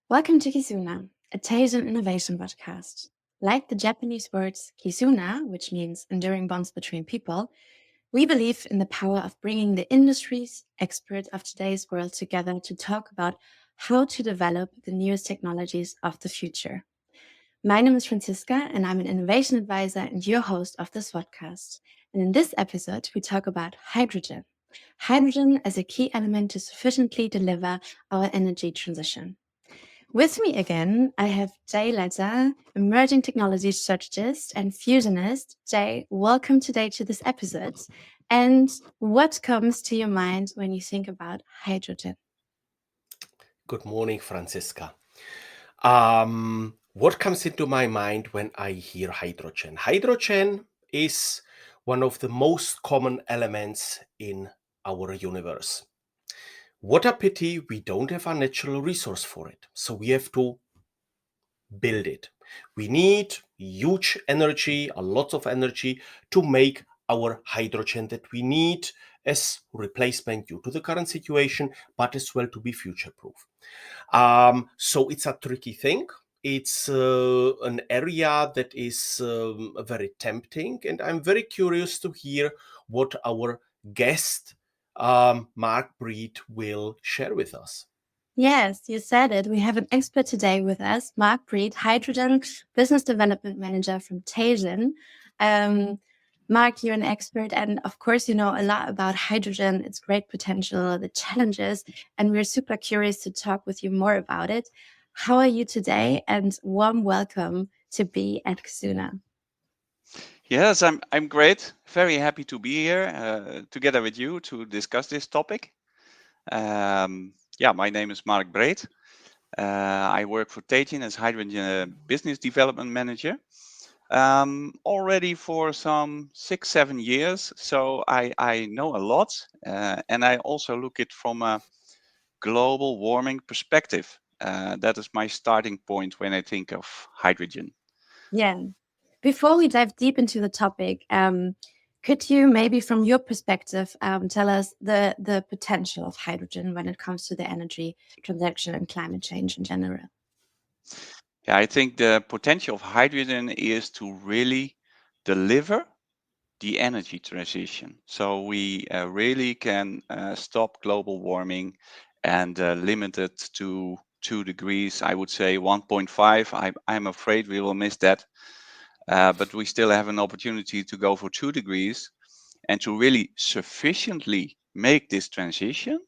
Welcome to Kizuna, a Teijin Innovation Vodcast. Like the Japanese words Kizuna, which means enduring bonds between people, we believe in the power of bringing the industry's experts of today's world together to talk about how to develop the newest technologies of the future. My name is Franziska, and I'm an innovation advisor and your host of this podcast. And in this episode, we talk about hydrogen. Hydrogen as a key element to sufficiently deliver our energy transition. With me again, I have Jay Latta, emerging technology strategist and fusionist. Jay, welcome today to this episode. And what comes to your mind when you think about hydrogen? Good morning, Franziska. What comes into my mind when I hear hydrogen? Hydrogen is one of the most common elements in our universe. What a pity we don't have a natural resource for it. So we have to build it. We need huge energy, a lot of energy to make our hydrogen that we need as replacement due to the current situation, but as well to be future-proof. So it's a tricky thing. It's an area that is very tempting, and I'm very curious to hear what our guest, Mark Breed, will share with us. Yes, you said it. We have an expert today with us, Mark Breed, Hydrogen Business Development Manager from Teijin. Mark, you're an expert, and of course, you know a lot about hydrogen, its great potential, the challenges, and we're super curious to talk with you more about it. How are you today? And warm welcome to be at Kizuna. Yes, I'm great. Very happy to be here together with you to discuss this topic. My name is Mark Breed. I work for Teijin as Hydrogen Business Development Manager. Already for some 6-7 years, so I know a lot, and I also look it from a global warming perspective. That is my starting point when I think of hydrogen. Yeah. Before we dive deep into the topic, could you maybe from your perspective tell us the potential of hydrogen when it comes to the energy transition and climate change in general? Yeah, I think the potential of hydrogen is to really deliver the energy transition. So we really can stop global warming and limit it to 2 degrees. I would say 1.5. I'm afraid we will miss that. But we still have an opportunity to go for 2 degrees. And to really sufficiently make this transition,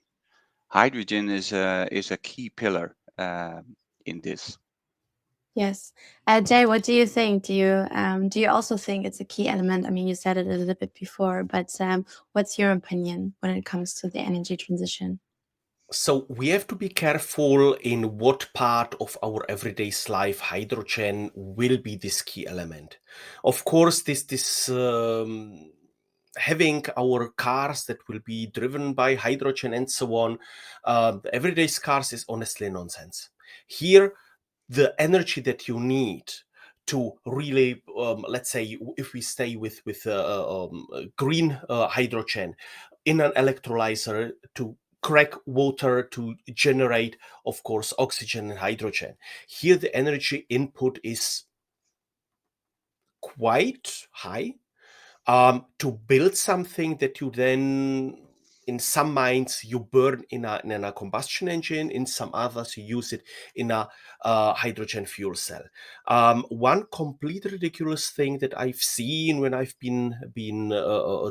hydrogen is a key pillar in this. Yes. Jay, what do you think? Do you also think it's a key element? I mean, you said it a little bit before, but what's your opinion when it comes to the energy transition? So we have to be careful in what part of our everyday life hydrogen will be this key element. Of course, this having our cars that will be driven by hydrogen and so on, the everyday cars is honestly nonsense. Here, the energy that you need to really, let's say, if we stay with green hydrogen in an electrolyzer to crack water to generate, of course, oxygen and hydrogen. Here, the energy input is quite high to build something that you then, in some mines, you burn in a combustion engine. In some others, you use it in a hydrogen fuel cell. One complete ridiculous thing that I've seen when I've been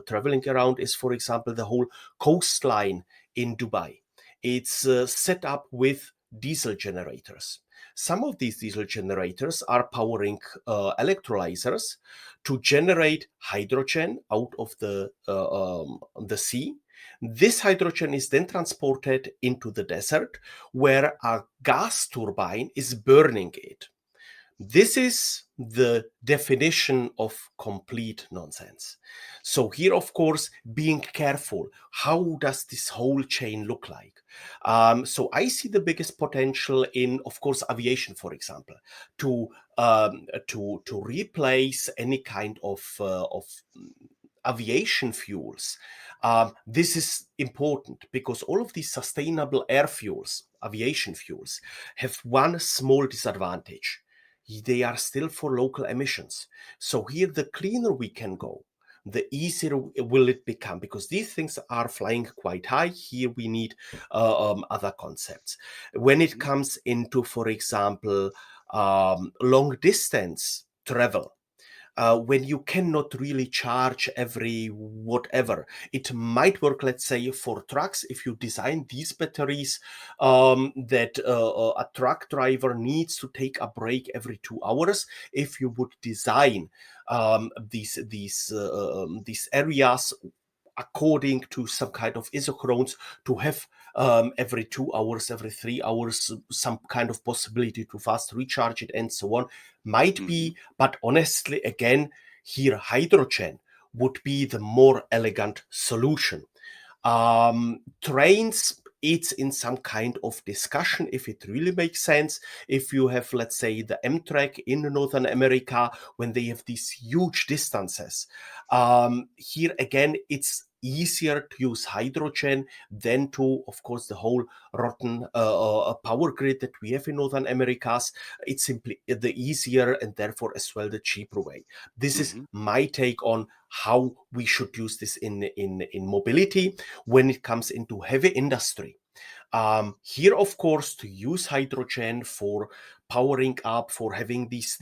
traveling around is, for example, the whole coastline in Dubai. It's set up with diesel generators. Some of these diesel generators are powering electrolyzers to generate hydrogen out of the sea. This hydrogen is then transported into the desert where a gas turbine is burning it. This is the definition of complete nonsense. So here, of course, being careful, how does this whole chain look like? So I see the biggest potential in, of course, aviation, for example, to replace any kind of aviation fuels. This is important because all of these sustainable air fuels, aviation fuels, have one small disadvantage. They are still for local emissions. So here, the cleaner we can go, the easier will it become, because these things are flying quite high. Here we need other concepts. When it comes into, for example, long distance travel, when you cannot really charge every whatever. It might work, let's say, for trucks, if you design these batteries that a truck driver needs to take a break every 2 hours. If you would design these areas according to some kind of isochrones to have every 2 hours, every 3 hours, some kind of possibility to fast recharge it and so on, might be, but honestly, again, here hydrogen would be the more elegant solution. Trains, it's in some kind of discussion if it really makes sense. If you have, let's say, the Amtrak in Northern America, when they have these huge distances, here again, it's easier to use hydrogen than to, of course, the whole rotten power grid that we have in Northern Americas. It's simply the easier and therefore as well the cheaper way. This is my take on how we should use this in mobility. When it comes into heavy industry, here, of course, to use hydrogen for powering up, for having these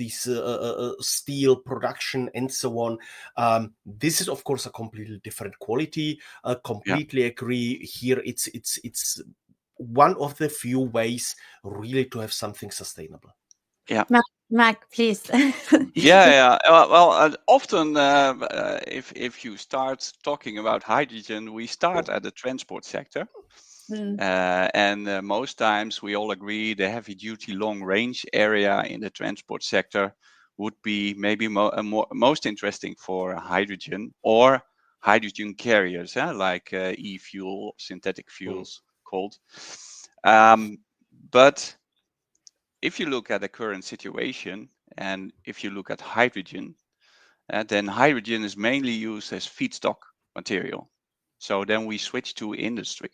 steel production and so on, this is, of course, a completely different quality. Completely agree. Here, it's one of the few ways really to have something sustainable. Yeah. Mark, please. Yeah. Well, often if you start talking about hydrogen, we start at the transport sector. And most times we all agree the heavy duty long range area in the transport sector would be maybe most interesting for hydrogen or hydrogen carriers, like e-fuel, synthetic fuels called. But if you look at the current situation and if you look at hydrogen, then hydrogen is mainly used as feedstock material. So then we switch to industry.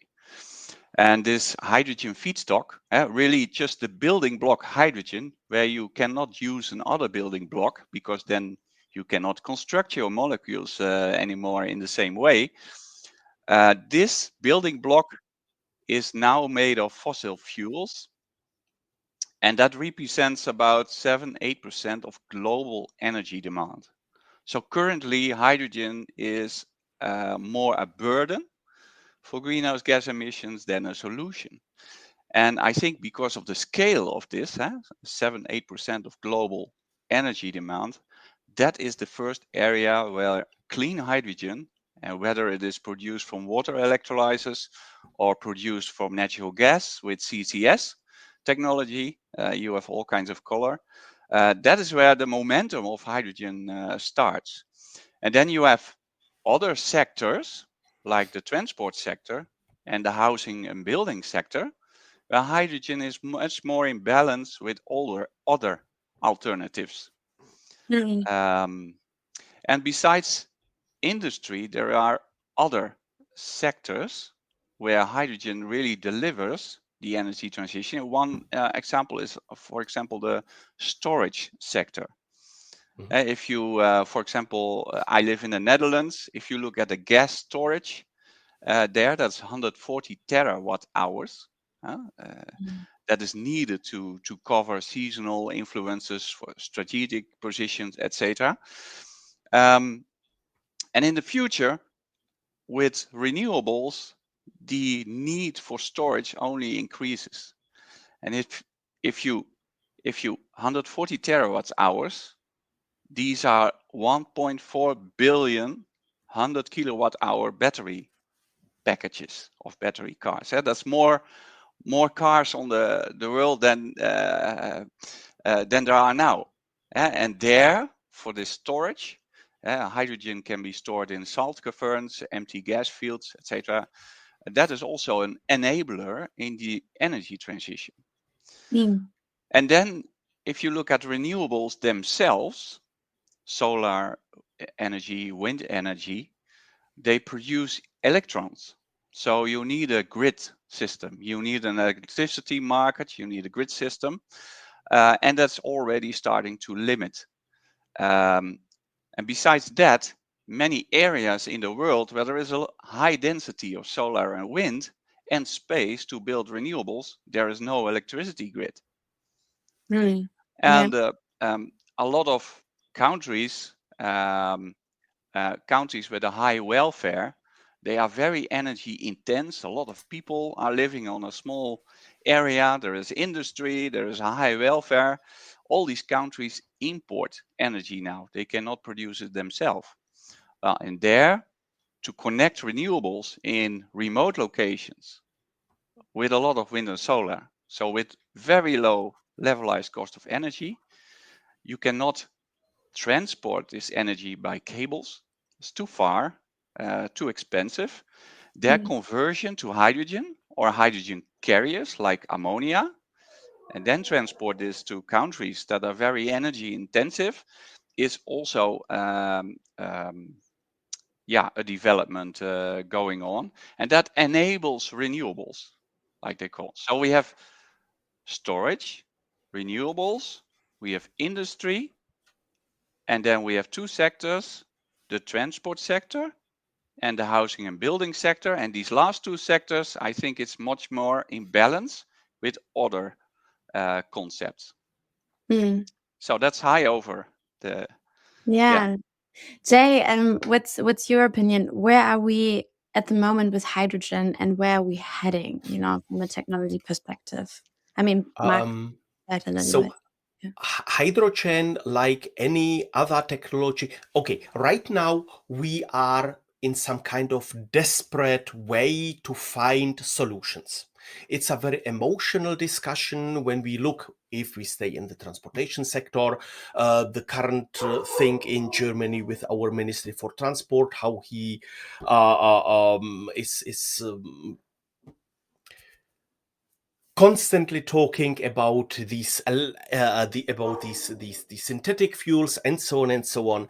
And this hydrogen feedstock, really just the building block hydrogen, where you cannot use another building block because then you cannot construct your molecules anymore in the same way. This building block is now made of fossil fuels, and that represents about 7-8% of global energy demand. So currently, hydrogen is more a burden for greenhouse gas emissions than a solution. And I think because of the scale of this, 7-8% of global energy demand, that is the first area where clean hydrogen, and whether it is produced from water electrolyzers or produced from natural gas with CCS technology, you have all kinds of color. That is where the momentum of hydrogen starts. And then you have other sectors like the transport sector and the housing and building sector, where hydrogen is much more in balance with all other alternatives. And besides industry, there are other sectors where hydrogen really delivers the energy transition. One example is, for example, the storage sector. If you, for example, I live in the Netherlands. If you look at the gas storage, that's 140 terawatt hours. That is needed to cover seasonal influences for strategic positions, etc. And in the future, with renewables, the need for storage only increases. And if you 140 terawatt hours, these are 1.4 billion 100 kilowatt hour battery packages of battery cars. That's more cars on the world than there are now. And there, for this storage, hydrogen can be stored in salt caverns, empty gas fields, etc. That is also an enabler in the energy transition. Mm. And then if you look at renewables themselves, solar energy, wind energy, they produce electrons. So you need a grid system. You need an electricity market. You need a grid system. And that's already starting to limit. And besides that, many areas in the world where there is a high density of solar and wind and space to build renewables, there is no electricity grid. Really? And a lot of countries, countries with a high welfare, they are very energy intense. A lot of people are living on a small area. There is industry, there is a high welfare. All these countries import energy now. They cannot produce it themselves. And there, to connect renewables in remote locations with a lot of wind and solar, so with very low levelized cost of energy, you cannot transport this energy by cables. It's too far, too expensive. Their conversion to hydrogen or hydrogen carriers like ammonia, and then transport this to countries that are very energy intensive, is also a development going on, and that enables renewables, like they call. So we have storage, renewables, we have industry, and then we have two sectors, the transport sector and the housing and building sector. And these last two sectors, I think it's much more in balance with other concepts. So that's high over the. Yeah. Jay, what's your opinion? Where are we at the moment with hydrogen, and where are we heading, from a technology perspective? I mean, Mark, that a little bit. Yeah. Hydrogen, like any other technology, okay, right now we are in some kind of desperate way to find solutions. It's a very emotional discussion when we look, if we stay in the transportation sector, the current thing in Germany with our Ministry for Transport, how he is constantly talking about these these synthetic fuels and so on and so on.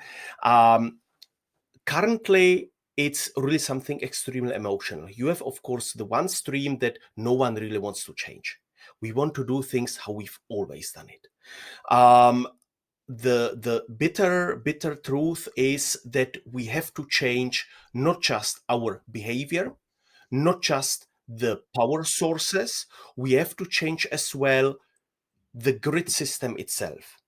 Currently, it's really something extremely emotional. You have, of course, the one stream that no one really wants to change. We want to do things how we've always done it. The bitter truth is that we have to change not just our behavior, not just the power sources, we have to change as well the grid system itself.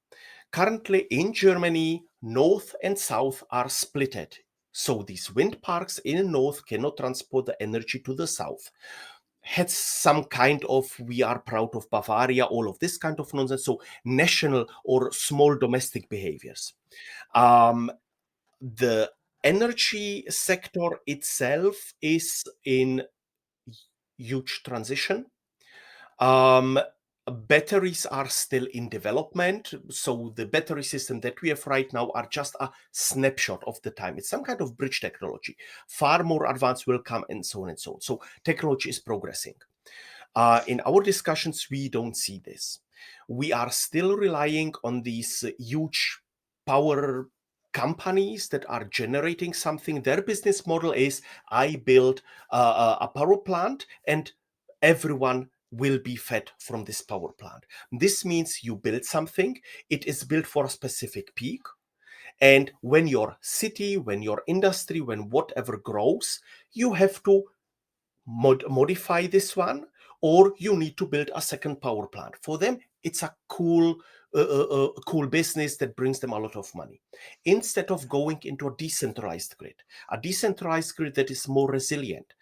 Currently in Germany, north and south are splitted. So these wind parks in the north cannot transport the energy to the south. Had some kind of, we are proud of Bavaria, all of this kind of nonsense. So national or small domestic behaviors. The energy sector itself is in huge transition. Batteries are still in development. So the battery system that we have right now are just a snapshot of the time. It's some kind of bridge technology. Far more advanced will come and so on and so on. So technology is progressing. In our discussions, we don't see this. We are still relying on these huge power companies that are generating something. Their business model is, I build a power plant and everyone will be fed from this power plant. This means you build something, it is built for a specific peak. And when your city, when your industry, when whatever grows, you have to modify this one, or you need to build a second power plant. For them, it's a cool business that brings them a lot of money. Instead of going into a decentralized grid that is more resilient,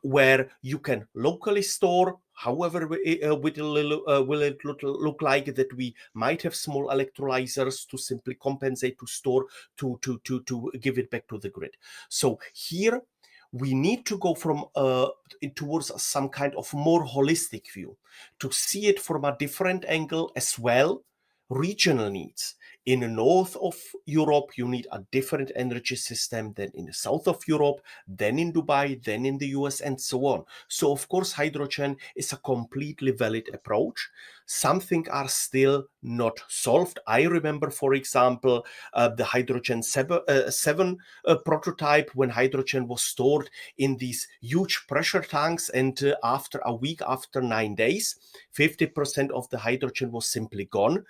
where you can locally store, however will it look like, that we might have small electrolyzers to simply compensate, to store, to give it back to the grid. So here we need to go from towards some kind of more holistic view, to see it from a different angle as well. Regional needs. In the north of Europe, you need a different energy system than in the south of Europe, then in Dubai, then in the US, and so on. So, of course, hydrogen is a completely valid approach. Some things are still not solved. I remember, for example, the hydrogen 7 prototype, when hydrogen was stored in these huge pressure tanks, and after a week, after 9 days, 50% of the hydrogen was simply gone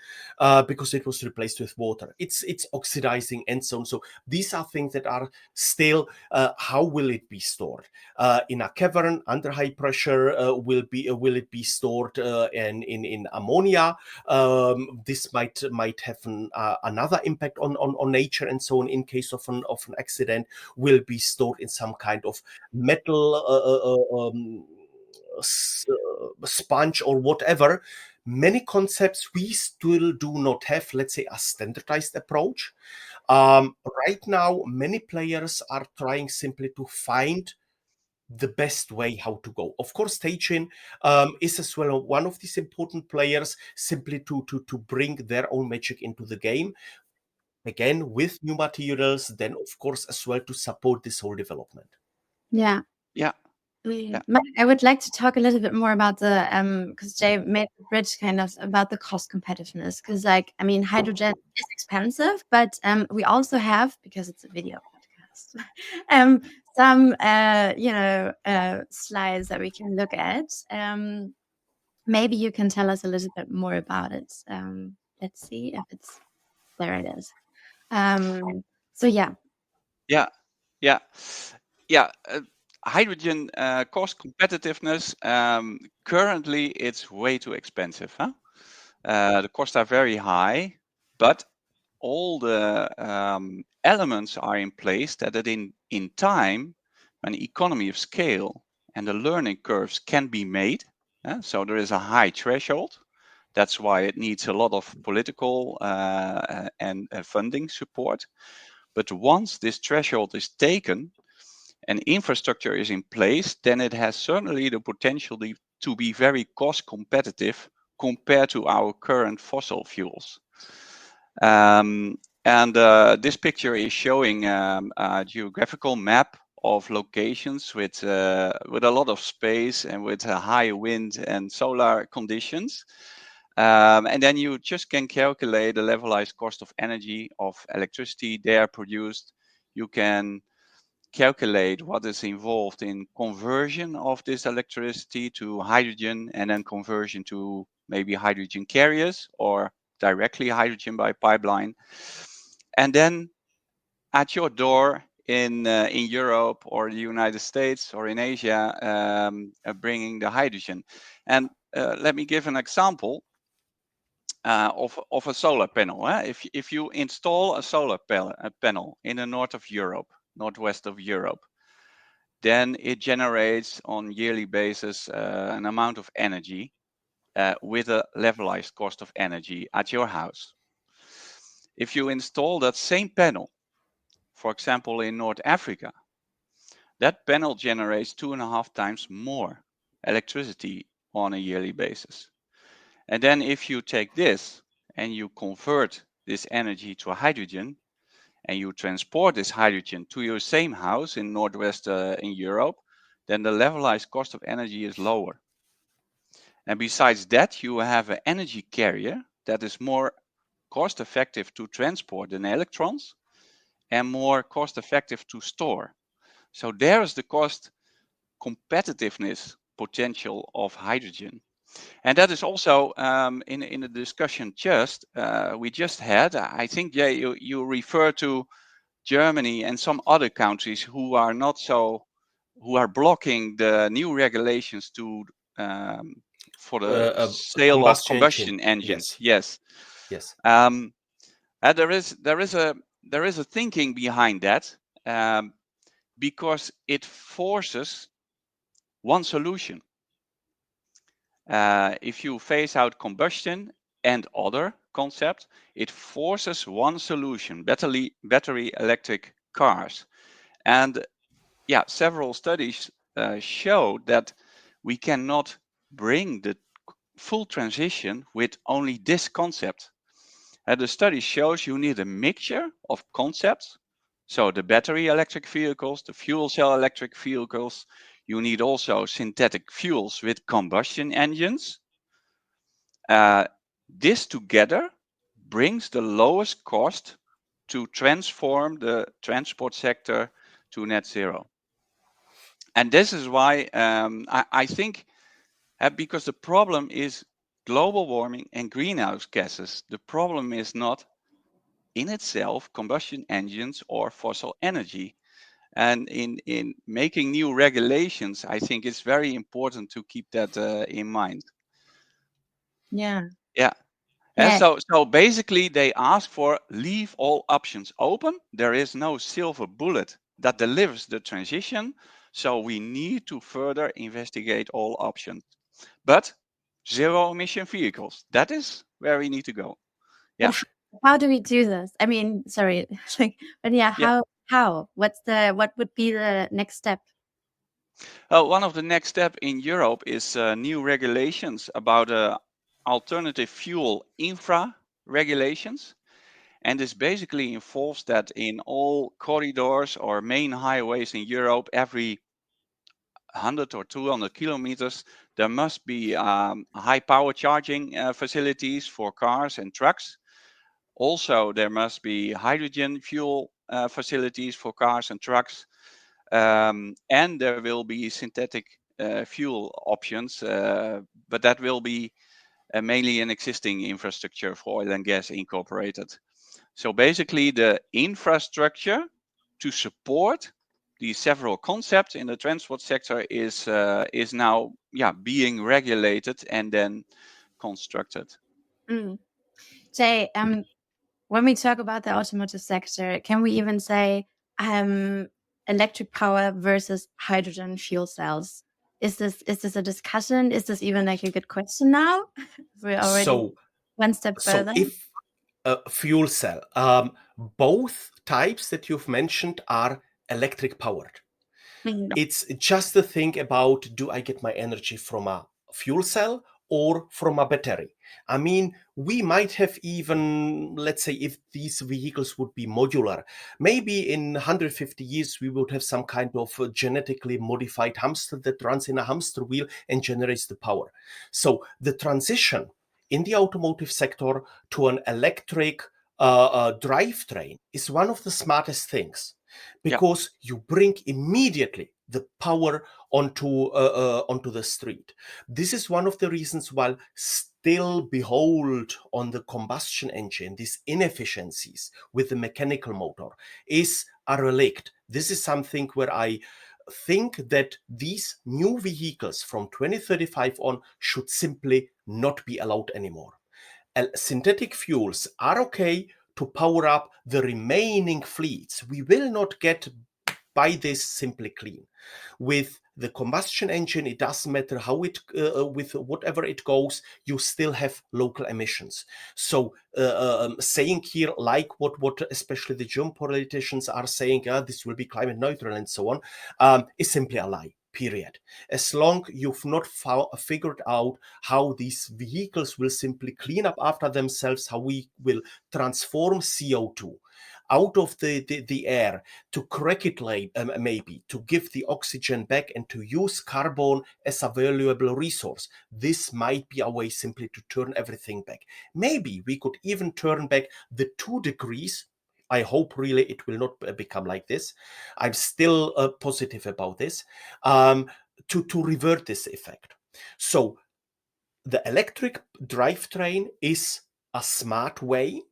because it was replaced with water. It's oxidizing and so on. So these are things that are still, how will it be stored? In a cavern under high pressure? Will it be stored in ammonia? This might have another impact on nature and so on. In case of an accident, will be stored in some kind of metal sponge or whatever. Many concepts we still do not have, let's say, a standardized approach. Right now, many players are trying simply to find the best way how to go. Of course, Teijin is as well one of these important players, simply to bring their own magic into the game. Again, with new materials, then of course as well to support this whole development. Yeah. Yeah. I would like to talk a little bit more about the because Jay made the bridge kind of about the cost competitiveness, because like, I mean, hydrogen is expensive, but we also have, because it's a video podcast, some slides that we can look at. Maybe you can tell us a little bit more about it. Let's see if it's there. It is. So yeah. Hydrogen cost competitiveness. Currently, it's way too expensive. The costs are very high, but all the elements are in place that in time, an economy of scale and the learning curves can be made. So there is a high threshold. That's why it needs a lot of political and funding support. But once this threshold is taken and infrastructure is in place, then it has certainly the potential to be very cost competitive compared to our current fossil fuels. This picture is showing a geographical map of locations with a lot of space and with high wind and solar conditions. And then you just can calculate the levelized cost of energy of electricity there produced. You can calculate what is involved in conversion of this electricity to hydrogen, and then conversion to maybe hydrogen carriers or directly hydrogen by pipeline. And then at your door in Europe or the United States or in Asia, bringing the hydrogen. And let me give an example of a solar panel. If you install a solar panel in the north of Europe, northwest of Europe, then it generates on yearly basis an amount of energy with a levelized cost of energy at your house. If you install that same panel, for example, in North Africa, that panel generates 2.5 times more electricity on a yearly basis. And then if you take this and you convert this energy to hydrogen, and you transport this hydrogen to your same house in Northwest in Europe, then the levelized cost of energy is lower. And besides that, you have an energy carrier that is more cost effective to transport than electrons and more cost effective to store. So there's the cost competitiveness potential of hydrogen. And that is also in the discussion we just had. I think, Jay, you refer to Germany and some other countries who are blocking the new regulations for the sale of combustion engines. Yes. There is a thinking behind that, because it forces one solution. If you phase out combustion and other concepts, it forces one solution: battery electric cars. And several studies show that we cannot bring the full transition with only this concept. The study shows you need a mixture of concepts. So the battery electric vehicles, the fuel cell electric vehicles, you need also synthetic fuels with combustion engines. This together brings the lowest cost to transform the transport sector to net zero. And this is why I think because the problem is global warming and greenhouse gases. The problem is not in itself combustion engines or fossil energy. And in making new regulations, I think it's very important to keep that in mind. Yeah. Yeah. And so basically they ask for leave all options open. There is no silver bullet that delivers the transition. So we need to further investigate all options. But zero emission vehicles, that is where we need to go. Yeah. How do we do this? I mean, sorry, but how? What would be the next step? One of the next steps in Europe is new regulations about alternative fuel infra regulations. And this basically involves that in all corridors or main highways in Europe, every 100 or 200 kilometers, there must be high power charging facilities for cars and trucks. Also, there must be hydrogen fuel facilities for cars and trucks. And there will be synthetic fuel options, but that will be mainly an existing infrastructure for oil and gas incorporated. So basically, the infrastructure to support these several concepts in the transport sector is now being regulated and then constructed. Jay, when we talk about the automotive sector, can we even say electric power versus hydrogen fuel cells? Is this a discussion? Is this even like a good question now? We're already one step further. So if a fuel cell, both types that you've mentioned are electric powered. It's just the thing about, do I get my energy from a fuel cell or from a battery? I mean, we might have even, let's say, if these vehicles would be modular, maybe in 150 years, we would have some kind of genetically modified hamster that runs in a hamster wheel and generates the power. So the transition in the automotive sector to an electric drivetrain is one of the smartest things, because you bring immediately the power onto the street. This is one of the reasons why still behold on the combustion engine, these inefficiencies with the mechanical motor is a relict. This is something where I think that these new vehicles from 2035 on should simply not be allowed anymore. Synthetic fuels are okay to power up the remaining fleets. We will not get by this simply clean. With the combustion engine, it doesn't matter how it, with whatever it goes, you still have local emissions. So saying here, like what especially the German politicians are saying, this will be climate neutral and so on, is simply a lie. Period. As long you've not figured out how these vehicles will simply clean up after themselves, how we will transform CO2 out of the air, to crack it maybe, to give the oxygen back and to use carbon as a valuable resource. This might be a way simply to turn everything back. Maybe we could even turn back the 2 degrees. I hope really it will not become like this. I'm still positive about this, to revert this effect. So the electric drivetrain is a smart way.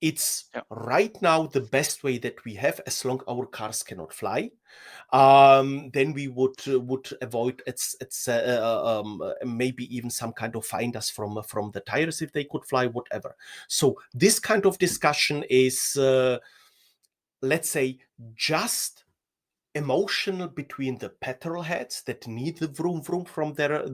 It's right now the best way that we have, as long our cars cannot fly. Then we would avoid it's maybe even some kind of finders from the tires if they could fly, whatever. So this kind of discussion is, let's say, just emotional between the petrol heads that need the vroom vroom from their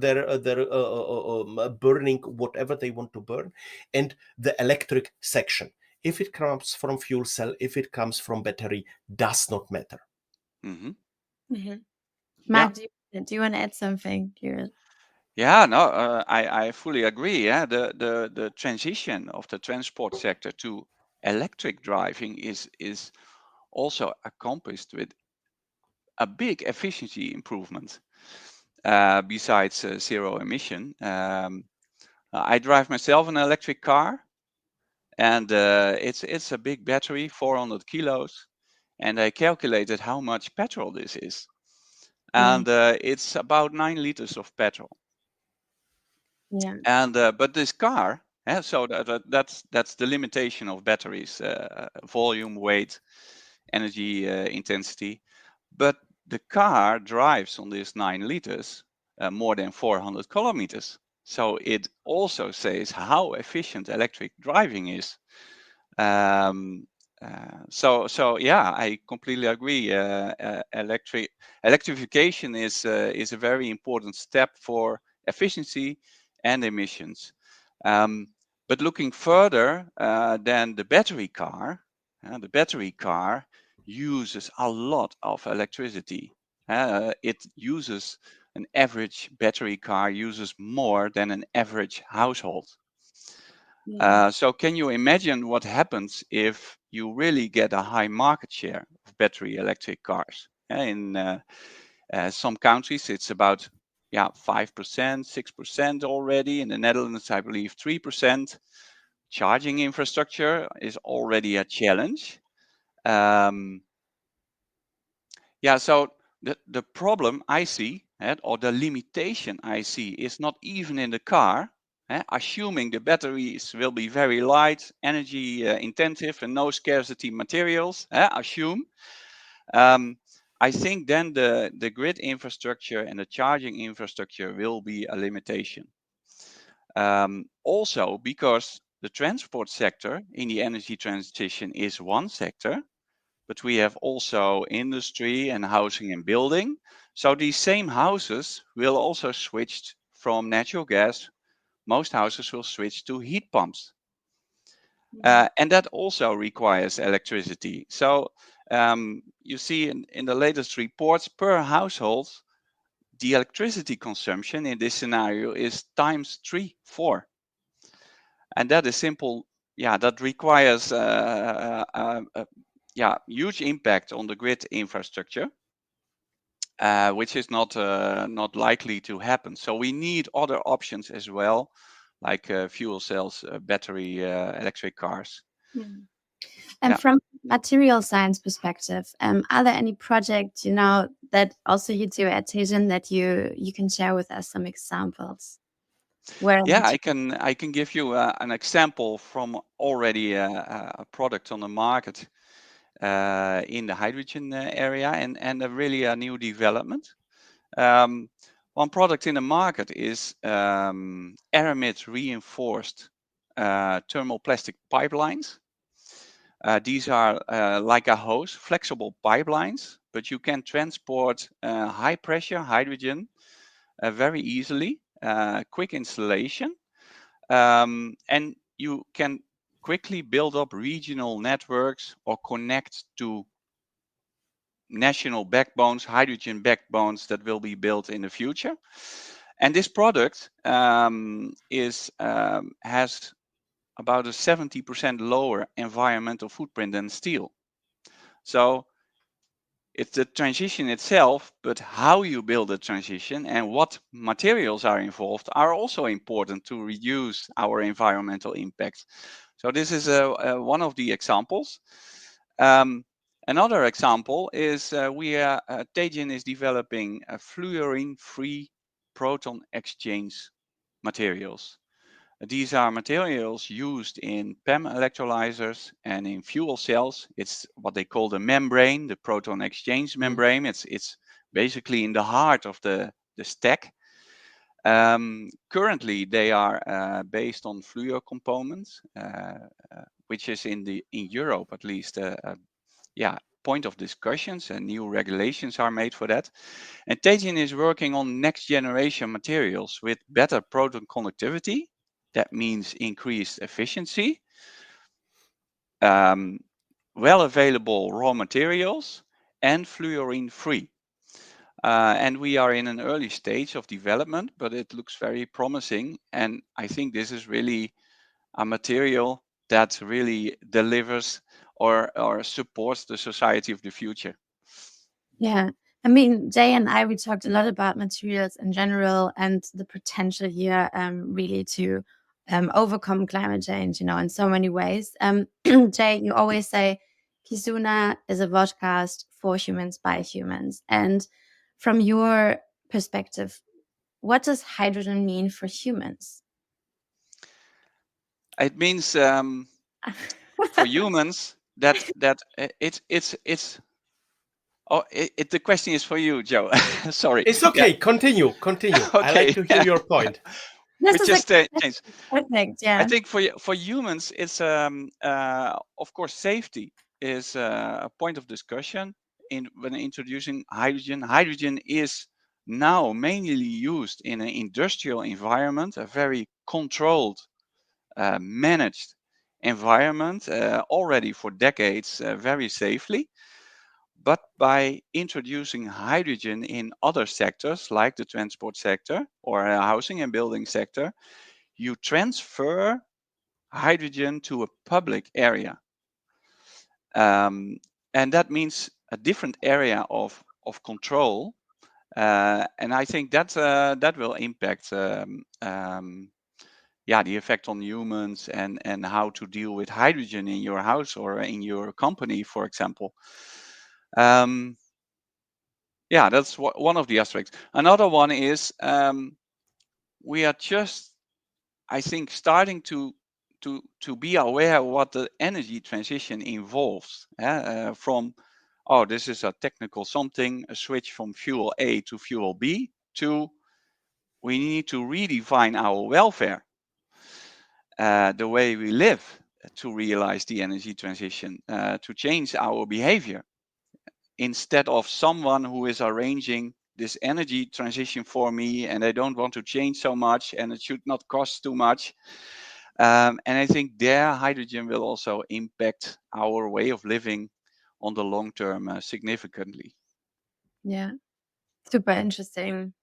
burning whatever they want to burn, and the electric section. If it comes from fuel cell, if it comes from battery, does not matter. Mm-hmm. Mhm. Yeah. Mark, do you want to add something here? Yeah, no, I fully agree. Yeah, the transition of the transport sector to electric driving is also accomplished with a big efficiency improvement. Besides zero emission, I drive myself an electric car, and it's a big battery, 400 kilos, and I calculated how much petrol this is, and it's about 9 liters of petrol. Yeah. And but this car, so that's the limitation of batteries: volume, weight, energy intensity. But the car drives on this 9 liters more than 400 kilometers. So it also says how efficient electric driving is. Um, so yeah, I completely agree. Electrification is a very important step for efficiency and emissions. Um, but looking further than the battery car uses a lot of electricity. It uses an average battery car uses more than an average household. So can you imagine what happens if you really get a high market share of battery electric cars? In some countries, it's about 5%, 6% already. In the Netherlands, I believe 3%. Charging infrastructure is already a challenge. Um, so the problem I see, or the limitation I see, is not even in the car. Assuming the batteries will be very light, energy intensive, and no scarcity materials. Assume. I think then the grid infrastructure and the charging infrastructure will be a limitation. Also, because the transport sector in the energy transition is one sector, but we have also industry and housing and building. So these same houses will also switch from natural gas. Most houses will switch to heat pumps. And that also requires electricity. So you see in the latest reports per household, the electricity consumption in this scenario is times 3, 4. And that is simple. That requires huge impact on the grid infrastructure, which is not likely to happen. So we need other options as well, like fuel cells, battery electric cars. And from material science perspective, are there any projects that also you do at Teijin that you can share with us some examples? I can give you an example from already a product on the market in the hydrogen area, and really a new development. One product in the market is aramid reinforced thermoplastic pipelines. These are like a hose, flexible pipelines, but you can transport high pressure hydrogen very easily, quick installation, and you can quickly build up regional networks or connect to national backbones, hydrogen backbones that will be built in the future. And this product has about a 70% lower environmental footprint than steel. So it's the transition itself, but how you build the transition and what materials are involved are also important to reduce our environmental impact. So this is one of the examples. Another example is Teijin is developing fluorine-free proton exchange materials. These are materials used in PEM electrolyzers and in fuel cells. It's what they call the membrane, the proton exchange membrane. It's basically in the heart of the stack. Currently, they are based on fluor components, which is in Europe at least point of discussions, and new regulations are made for that. And Teijin is working on next generation materials with better proton conductivity. That means increased efficiency, well available raw materials, and fluorine free. And we are in an early stage of development, but it looks very promising. And I think this is really a material that really delivers or supports the society of the future. Yeah. I mean, Jay and I, we talked a lot about materials in general and the potential here really to overcome climate change, in so many ways. Jay, you always say Kizuna is a vodcast for humans by humans. And from your perspective, what does hydrogen mean for humans? It means for humans that it's. Oh, the question is for you, Joe. Sorry. It's okay. Continue. I like Okay. to hear your point. This We is just a changed. perfect, I yeah. think for humans, it's of course safety is a point of discussion when introducing hydrogen. Hydrogen is now mainly used in an industrial environment, a very controlled, managed environment, already for decades, very safely. But by introducing hydrogen in other sectors, like the transport sector or housing and building sector, you transfer hydrogen to a public area. And that means a different area of control. And I think that will impact the effect on humans and how to deal with hydrogen in your house or in your company, for example. That's one of the aspects. Another one is we are just, I think, starting to be aware of what the energy transition involves. From this is a technical something, a switch from fuel A to fuel B, to we need to redefine our welfare, the way we live, to realize the energy transition, to change our behavior, instead of someone who is arranging this energy transition for me and I don't want to change so much and it should not cost too much. And I think there hydrogen will also impact our way of living on the long term significantly. Yeah, super interesting.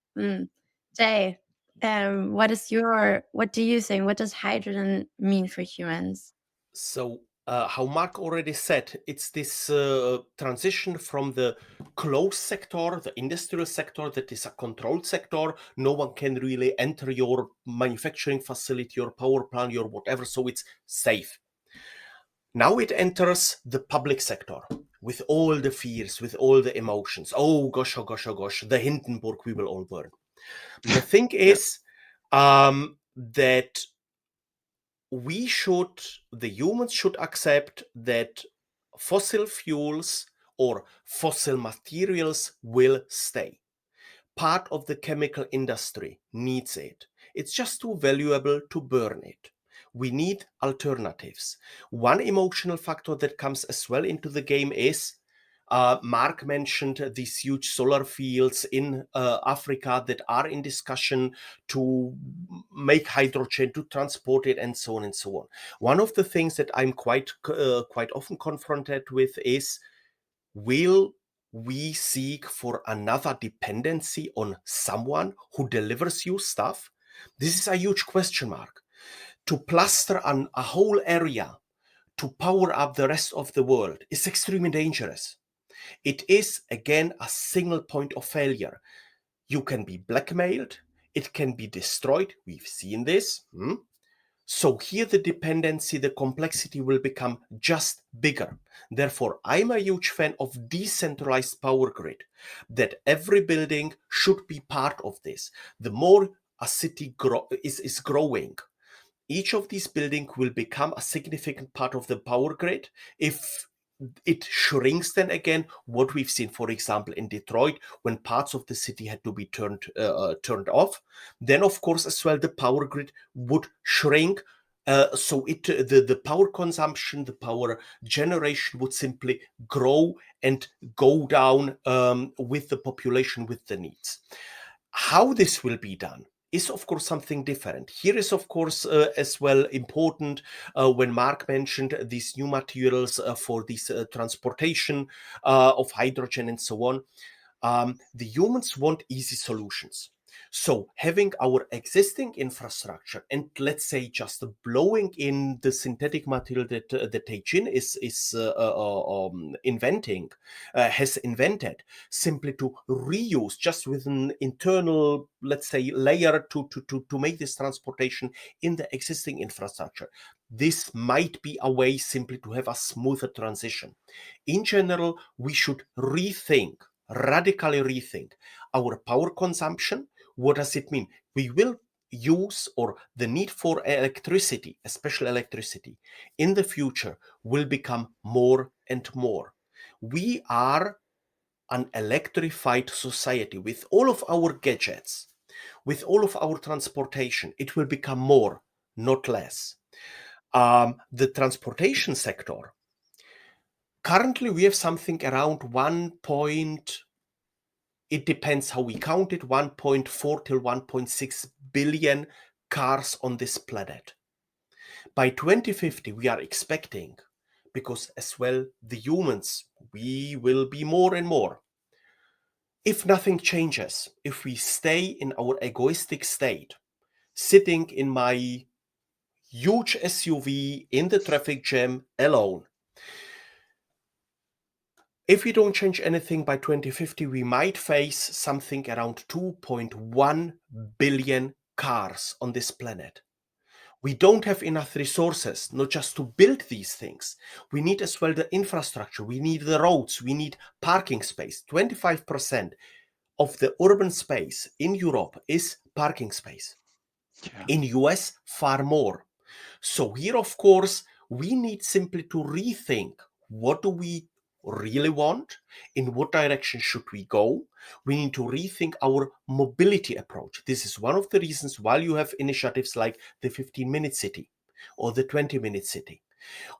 Jay, what do you think? What does hydrogen mean for humans? So, how Mark already said, it's this transition from the closed sector, the industrial sector, that is a controlled sector. No one can really enter your manufacturing facility, your power plant, your whatever, so it's safe. Now it enters the public sector with all the fears, with all the emotions. Oh gosh, oh gosh, oh gosh, the Hindenburg we will all burn. The thing is that the humans should accept that fossil fuels or fossil materials will stay. Part of the chemical industry needs it. It's just too valuable to burn it. We need alternatives. One emotional factor that comes as well into the game is Mark mentioned these huge solar fields in Africa that are in discussion to make hydrogen, to transport it, and so on and so on. One of the things that I'm quite often confronted with is, will we seek for another dependency on someone who delivers you stuff? This is a huge question mark. To plaster on a whole area to power up the rest of the world is extremely dangerous. It is, again, a single point of failure. You can be blackmailed. It can be destroyed. We've seen this. So here the dependency, the complexity will become just bigger. Therefore, I'm a huge fan of decentralized power grid, that every building should be part of this. The more a city is growing, each of these buildings will become a significant part of the power grid. If it shrinks, then again, what we've seen, for example, in Detroit, when parts of the city had to be turned off, then of course as well the power grid would shrink. So the power consumption, the power generation would simply grow and go down with the population, with the needs. How this will be done is of course something different. Here is of course as well important when Mark mentioned these new materials for this transportation of hydrogen and so on. The humans want easy solutions. So having our existing infrastructure and let's say just blowing in the synthetic material that the Teijin has invented, simply to reuse just with an internal, let's say, layer to make this transportation in the existing infrastructure. This might be a way simply to have a smoother transition. In general, we should radically rethink our power consumption. What does it mean? We will use, or the need for electricity, especially electricity, in the future will become more and more. We are an electrified society with all of our gadgets, with all of our transportation. It will become more, not less. The transportation sector, currently we have something around it depends how we count it, 1.4 till 1.6 billion cars on this planet. By 2050, we are expecting, because as well the humans, we will be more and more. If nothing changes, if we stay in our egoistic state, sitting in my huge SUV in the traffic jam alone, if we don't change anything by 2050, we might face something around 2.1 billion cars on this planet. We don't have enough resources, not just to build these things. We need as well the infrastructure. We need the roads. We need parking space. 25% of the urban space in Europe is parking space. Yeah. In US, far more. So here, of course, we need simply to rethink, what do we really want? In what direction should we go? We need to rethink our mobility approach. This is one of the reasons why you have initiatives like the 15-minute city or the 20-minute city.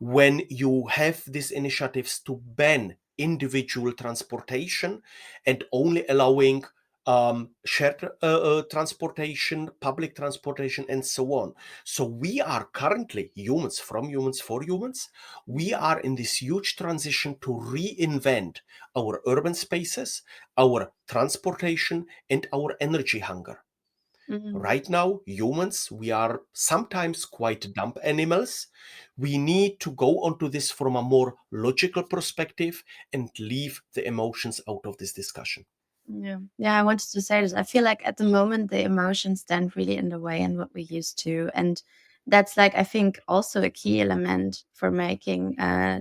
When you have these initiatives to ban individual transportation and only allowing shared transportation, public transportation, and so on. So we are currently humans from humans for humans. We are in this huge transition to reinvent our urban spaces, our transportation, and our energy hunger. Right now, humans, we are sometimes quite dumb animals. We need to go onto this from a more logical perspective and leave the emotions out of this discussion. Yeah, I wanted to say this. I feel like at the moment the emotions stand really in the way in what we used to, and that's like I think also a key element for making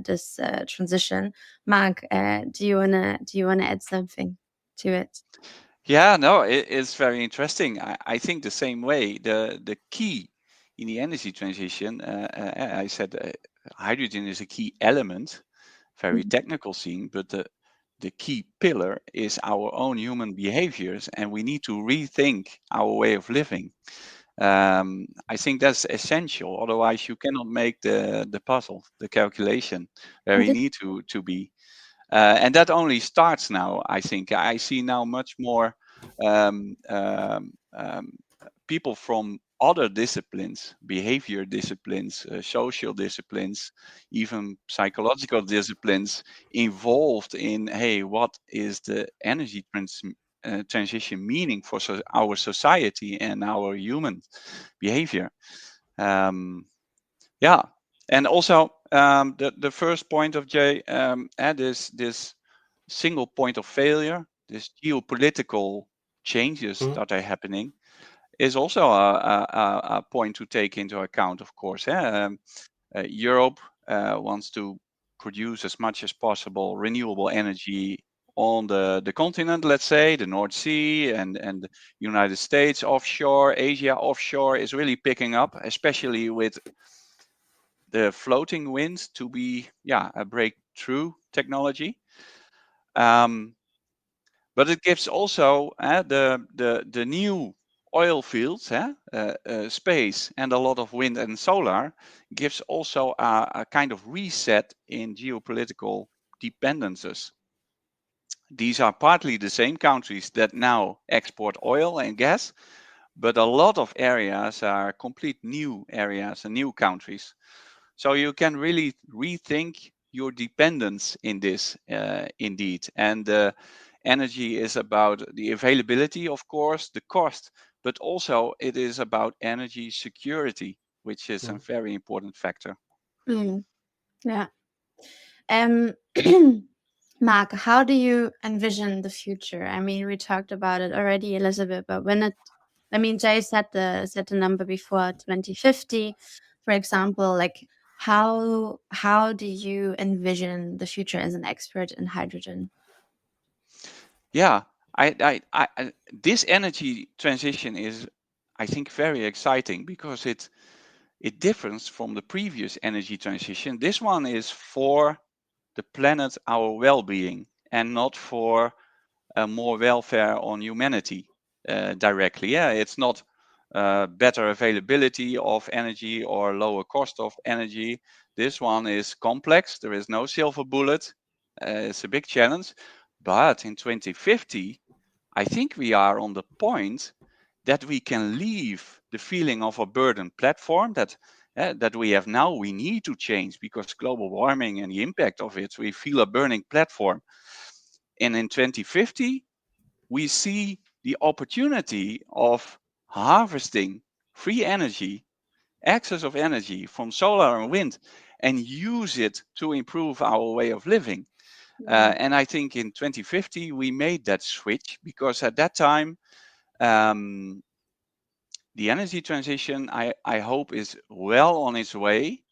this transition. Mark, do you wanna add something to it? Yeah, no, it's very interesting. I think the same way. The key in the energy transition, I said hydrogen is a key element, very technical scene, but the key pillar is our own human behaviors, and we need to rethink our way of living. I think that's essential. Otherwise, you cannot make the puzzle, the calculation where we need to be. And that only starts now. I think I see now much more um, um, um, people from other disciplines, behavior disciplines, social disciplines, even psychological disciplines, involved in, hey, what is the energy transition meaning for our society and our human behavior? Yeah, and also the first point of Jay, this single point of failure, this geopolitical changes that are happening, is also a point to take into account, of course. Europe wants to produce as much as possible renewable energy on the continent, let's say, the North Sea and the United States offshore, Asia offshore is really picking up, especially with the floating winds to be a breakthrough technology. But it gives also the new oil fields, space, and a lot of wind and solar gives also a kind of reset in geopolitical dependencies. These are partly the same countries that now export oil and gas, but a lot of areas are complete new areas and new countries. So you can really rethink your dependence in this, indeed. And energy is about the availability, of course, the cost, but also it is about energy security, which is a very important factor. Yeah. Mark, how do you envision the future? I mean, we talked about it already a little bit, but Jay set the number before 2050, for example. Like, how do you envision the future as an expert in hydrogen? Yeah, this energy transition is, I think, very exciting because it differs from the previous energy transition. This one is for the planet, our well-being, and not for more welfare on humanity directly. Yeah, it's not better availability of energy or lower cost of energy. This one is complex. There is no silver bullet. It's a big challenge. But in 2050, I think we are on the point that we can leave the feeling of a burdened platform that we have now. We need to change because global warming and the impact of it, we feel a burning platform. And in 2050, we see the opportunity of harvesting free energy, excess of energy from solar and wind, and use it to improve our way of living. And I think in 2050, we made that switch because at that time, the energy transition, I hope, is well on its way.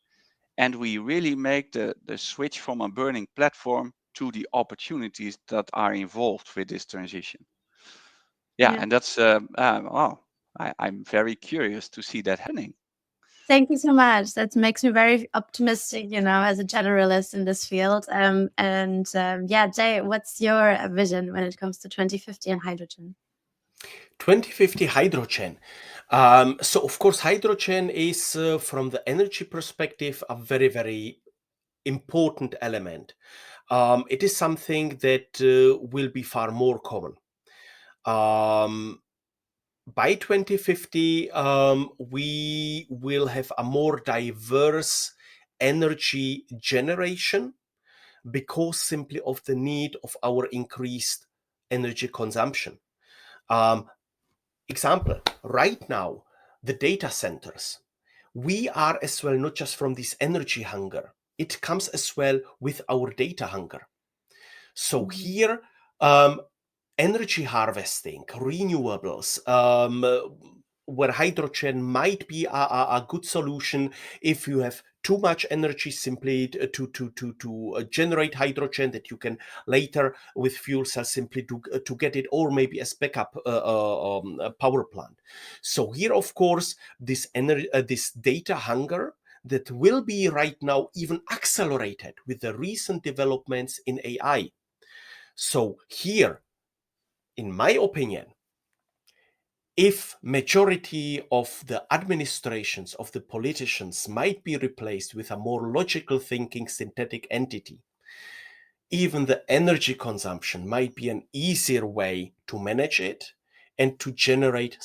And we really make the switch from a burning platform to the opportunities that are involved with this transition. Yeah, and that's, wow, I'm very curious to see that happening. Thank you so much. That makes me very optimistic, as a generalist in this field. Jay, what's your vision when it comes to 2050 and hydrogen? 2050 hydrogen. So of course, hydrogen is, from the energy perspective, a very, very important element. It is something that will be far more common. By 2050, we will have a more diverse energy generation because simply of the need of our increased energy consumption. Example, right now, the data centers, we are as well not just from this energy hunger, it comes as well with our data hunger. So here, energy harvesting, renewables, where hydrogen might be a good solution if you have too much energy simply to generate hydrogen that you can later with fuel cells simply to get it, or maybe as backup power plant. So here, of course, this data hunger that will be right now even accelerated with the recent developments in AI. So here, in my opinion, if majority of the administrations of the politicians might be replaced with a more logical thinking synthetic entity, even the energy consumption might be an easier way to manage it and to generate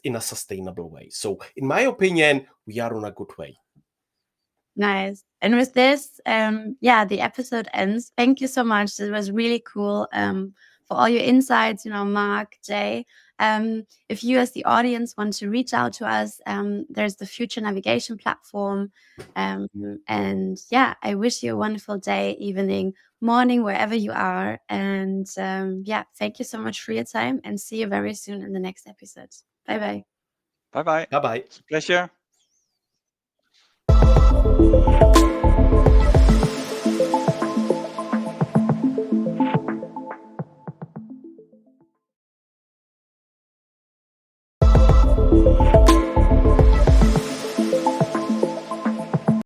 in a sustainable way. So in my opinion, we are on a good way. Nice. And with this, the episode ends. Thank you so much. It was really cool for all your insights, Mark, Jay. If you as the audience want to reach out to us, there's the Future Navigation platform. I wish you a wonderful day, evening, morning, wherever you are. And thank you so much for your time, and see you very soon in the next episode. Bye-bye. Bye-bye. Bye-bye. It's a pleasure.